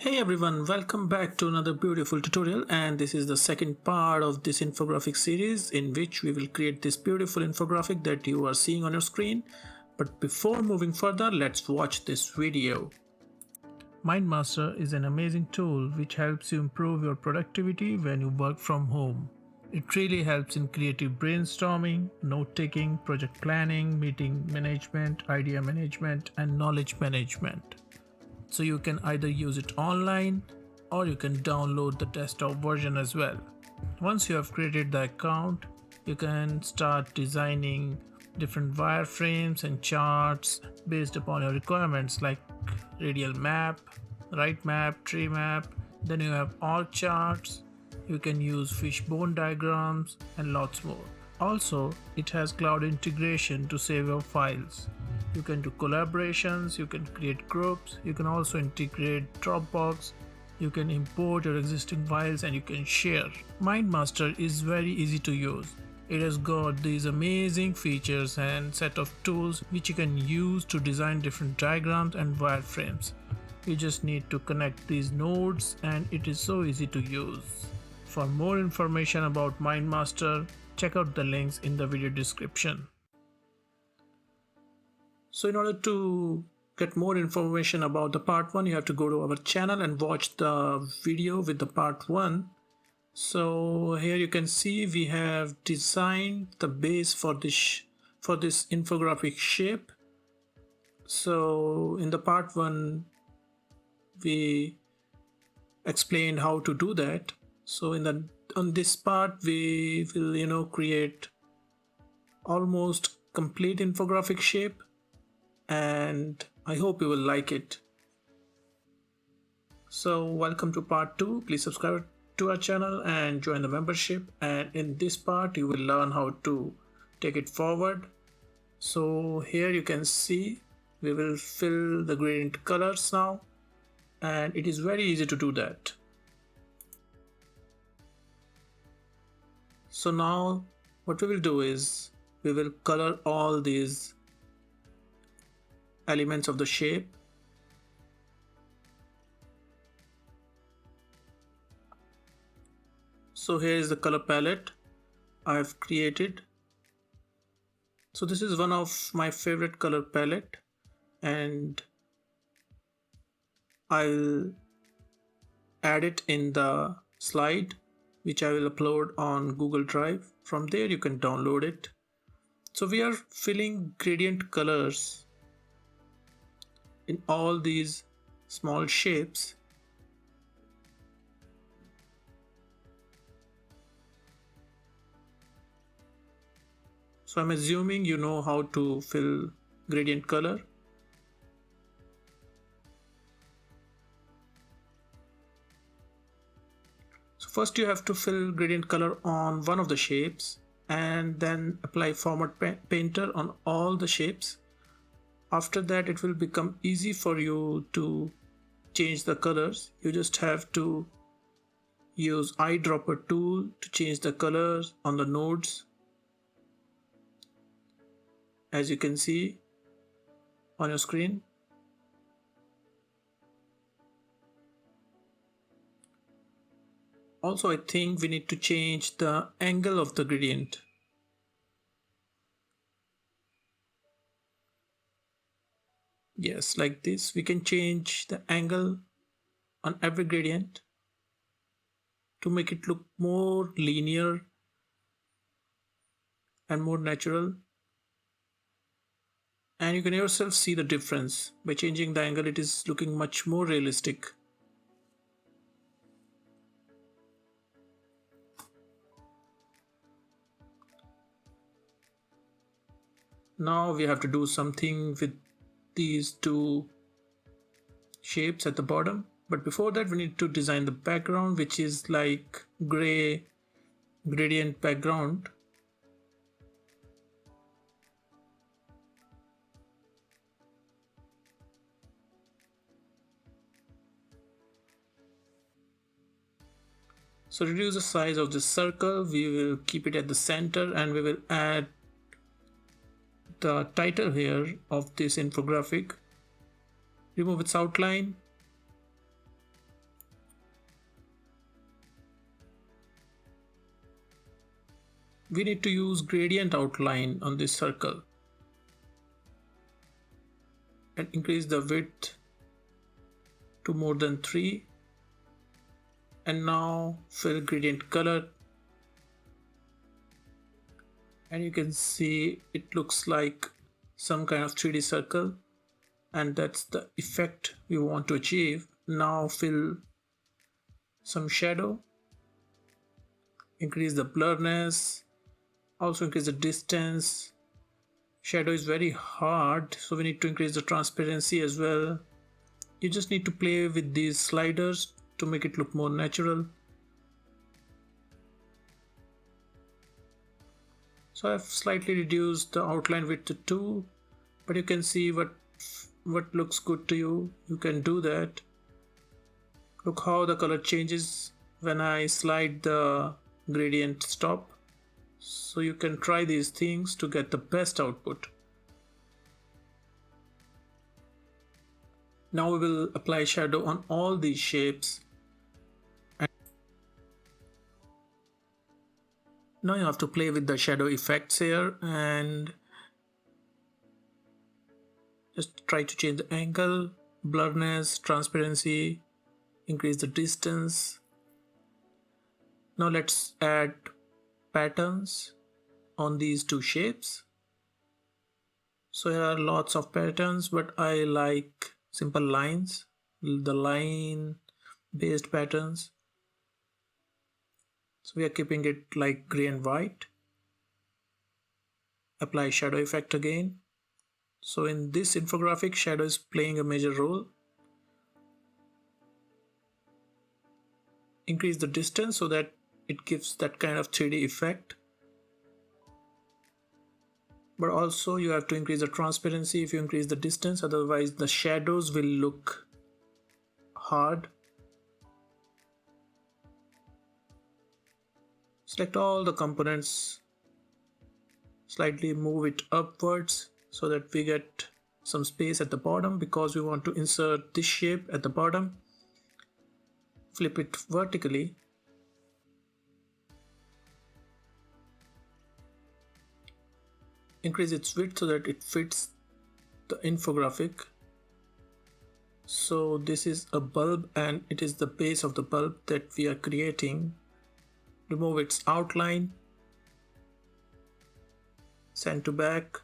Hey everyone, welcome back to another beautiful tutorial, and this is the second part of this infographic series in which we will create this beautiful infographic that you are seeing on your screen. But before moving further, let's watch this video. MyMaster is an amazing tool which helps you improve your productivity when you work from home. It really helps in creative brainstorming, note-taking, project planning, meeting management, idea management, and knowledge management. So you can either use it online or you can download the desktop version as well. Once you have created the account, you can start designing different wireframes and charts based upon your requirements like radial map, right map, tree map. Then you have all charts. You can use fishbone diagrams and lots more. Also, it has cloud integration to save your files. You can do collaborations, you can create groups, you can also integrate Dropbox, you can import your existing files and you can share. MyMaster is very easy to use. It has got these amazing features and set of tools which you can use to design different diagrams and wireframes. You just need to connect these nodes and it is so easy to use. For more information about MyMaster, check out the links in the video description. So in order to get more information about the part 1, you have to go to our channel and watch the video with the part 1. So here you can see we have designed the base for this infographic shape. So in the part 1 we explained how to do that. So on this part we will create almost complete infographic shape, and I hope you will like it. So welcome to part 2. Please subscribe to our channel and join the membership, and in this part you will learn how to take it forward. So here you can see we will fill the gradient colors now, and it is very easy to do that. So now what we will do is we will color all these elements of the shape. So here is the color palette I have created. So this is one of my favorite color palette, and I'll add it in the slide which I will upload on Google Drive. From there you can download it. So we are filling gradient colors in all these small shapes. So I'm assuming you know how to fill gradient color. So first you have to fill gradient color on one of the shapes and then apply format painter on all the shapes. After that it will become easy for you to change the colors. You just have to use eyedropper tool to change the colors on the nodes, as you can see on your screen. Also, I think we need to change the angle of the gradient. Yes, like this. We can change the angle on every gradient to make it look more linear and more natural. And you can yourself see the difference. By changing the angle, it is looking much more realistic. Now we have to do something with these two shapes at the bottom, but before that we need to design the background, which is like gray gradient background. So reduce the size of the circle, we will keep it at the center, and we will add the title here of this infographic. Remove its outline we need to use gradient outline on this circle and increase the width to more than 3, and now fill gradient color, and you can see it looks like some kind of 3D circle, and that's the effect we want to achieve. Now fill some shadow, increase the blurriness, also increase the distance. Shadow is very hard, so we need to increase the transparency as well. You just need to play with these sliders to make it look more natural. So I've slightly reduced the outline width to 2, but you can see what looks good to you. You can do that. Look how the color changes when I slide the gradient stop. So you can try these things to get the best output. Now we will apply shadow on all these shapes. Now you have to play with the shadow effects here and just try to change the angle, blurriness, transparency, increase the distance. Now let's add patterns on these two shapes. So here are lots of patterns, but I like simple lines, the line based patterns. So we are keeping it like gray and white. Apply shadow effect again. So in this infographic, shadow is playing a major role. Increase the distance so that it gives that kind of 3D effect. But also you have to increase the transparency if you increase the distance, otherwise the shadows will look hard. Select all the components, slightly move it upwards so that we get some space at the bottom, because we want to insert this shape at the bottom. Flip it vertically. Increase its width so that it fits the infographic. So this is a bulb and it is the base of the bulb that we are creating. Remove its outline, send to back,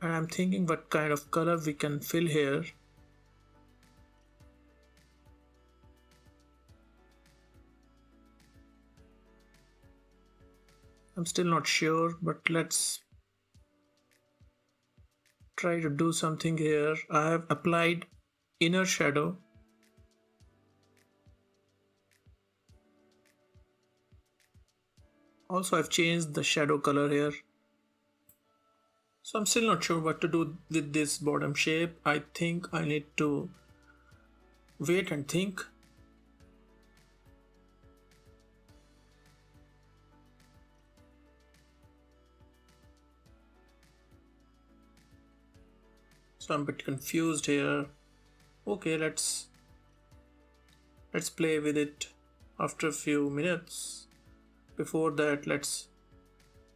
and I'm thinking what kind of color we can fill here. I'm still not sure, but let's try to do something here. I have applied inner shadow. Also, I've changed the shadow color here. So I'm still not sure what to do with this bottom shape. I think I need to wait and think. So I'm a bit confused here. Okay, let's play with it after a few minutes. Before that, let's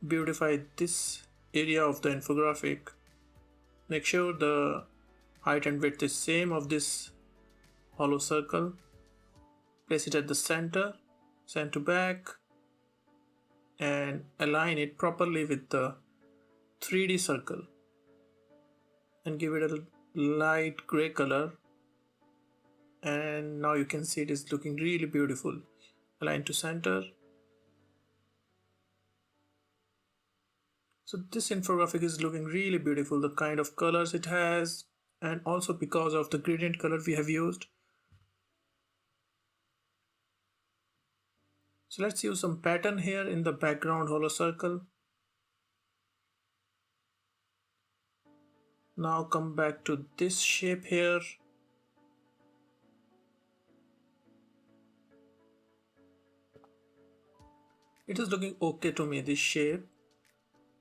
beautify this area of the infographic. Make sure the height and width is same of this hollow circle. Place it at the center, send to back, and align it properly with the 3D circle and give it a light gray color. And now you can see it is looking really beautiful. Align to center. So this infographic is looking really beautiful, the kind of colors it has, and also because of the gradient color we have used. So let's use some pattern here in the background hollow circle. Now come back to this shape here. It is looking okay to me, this shape.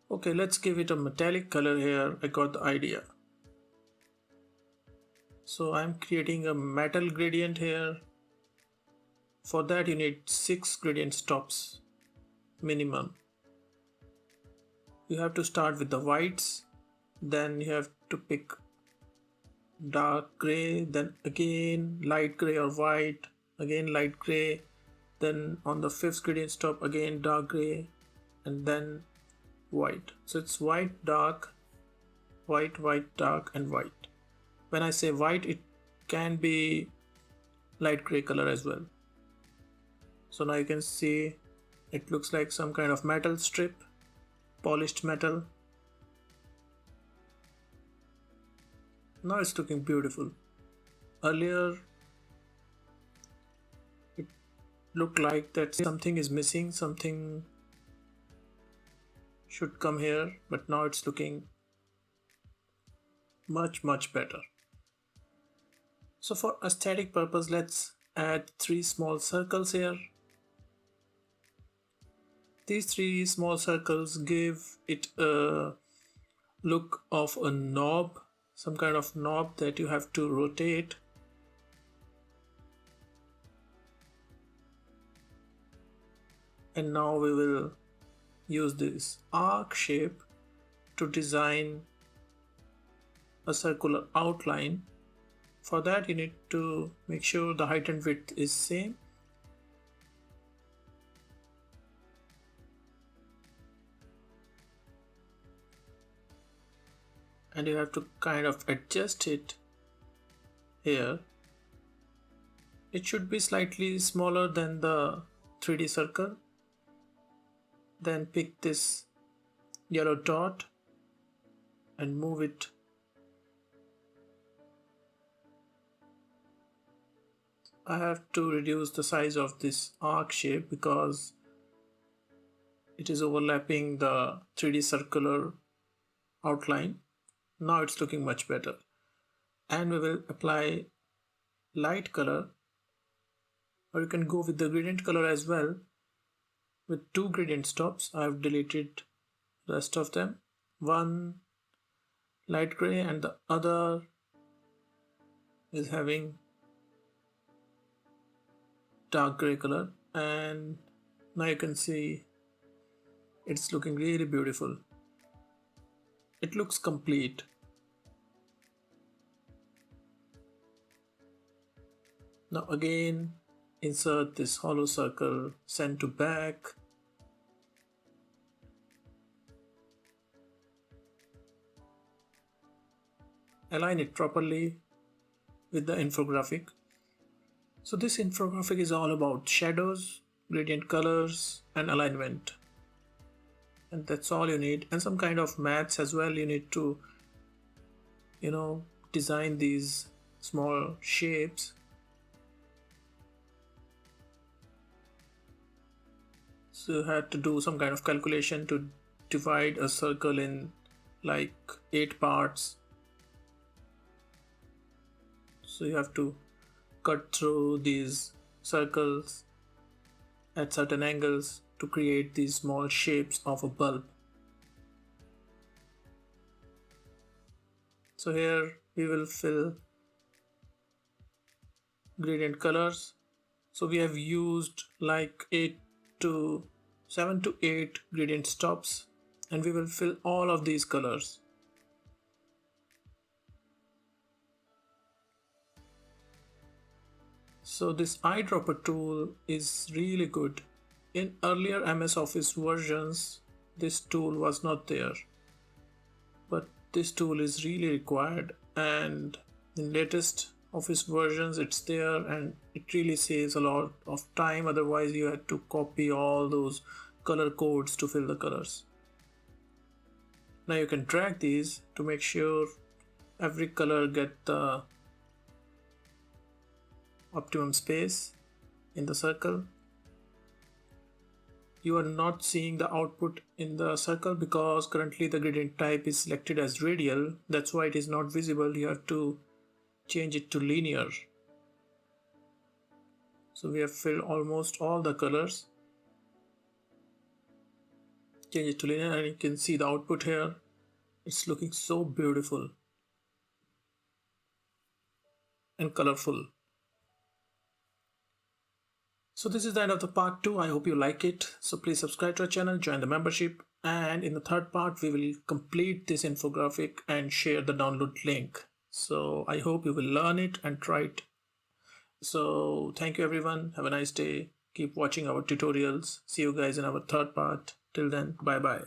Okay, let's give it a metallic color here. I got the idea. So I'm creating a metal gradient here. For that you need 6 gradient stops minimum. You have to start with the whites, then you have to pick dark gray, then again light gray or white, again light gray, then on the 5th gradient stop again dark gray, and then white. So it's white, dark, white, white, dark, and white. When I say white, it can be light gray color as well. So now you can see it looks like some kind of metal strip, polished metal. Now it's looking beautiful. Earlier it looked like that something is missing, something should come here, but now it's looking much better. So for aesthetic purpose, let's add 3 small circles here. These 3 small circles give it a look of a knob, some kind of knob that you have to rotate. And now we will use this arc shape to design a circular outline. For that you need to make sure the height and width is same. And you have to kind of adjust it here. It should be slightly smaller than the 3D circle. Then pick this yellow dot and move it I have to reduce the size of this arc shape because it is overlapping the 3D circular outline. Now it's looking much better. And we will apply light color, or you can go with the gradient color as well with 2 gradient stops. I have deleted the rest of them. One light gray and the other is having dark gray color, and now you can see it's looking really beautiful. It looks complete. Now again insert this hollow circle, send to back. Align it properly with the infographic. So this infographic is all about shadows, gradient colors, and alignment. And that's all you need. And some kind of maths as well. You need to, design these small shapes. So you had to do some kind of calculation to divide a circle in like 8 parts. So you have to cut through these circles at certain angles to create these small shapes of a bulb. So here we will fill gradient colors. So we have used like 7 to 8 gradient stops, and we will fill all of these colors. So this eyedropper tool is really good. In earlier MS Office versions, this tool was not there, but this tool is really required, and in latest Office versions it's there, and it really saves a lot of time. Otherwise you had to copy all those color codes to fill the colors. Now you can drag these to make sure every color get the optimum space in the circle. You are not seeing the output in the circle because currently the gradient type is selected as radial. That's why it is not visible. You have to change it to linear. So we have filled almost all the colors. Change it to linear and you can see the output here. It's looking so beautiful and colorful. So this is the end of the part 2. I hope you like it. So please subscribe to our channel, join the membership, and in the third part we will complete this infographic and share the download link. So I hope you will learn it and try it. So thank you everyone. Have a nice day. Keep watching our tutorials. See you guys in our third part. Till then, bye bye.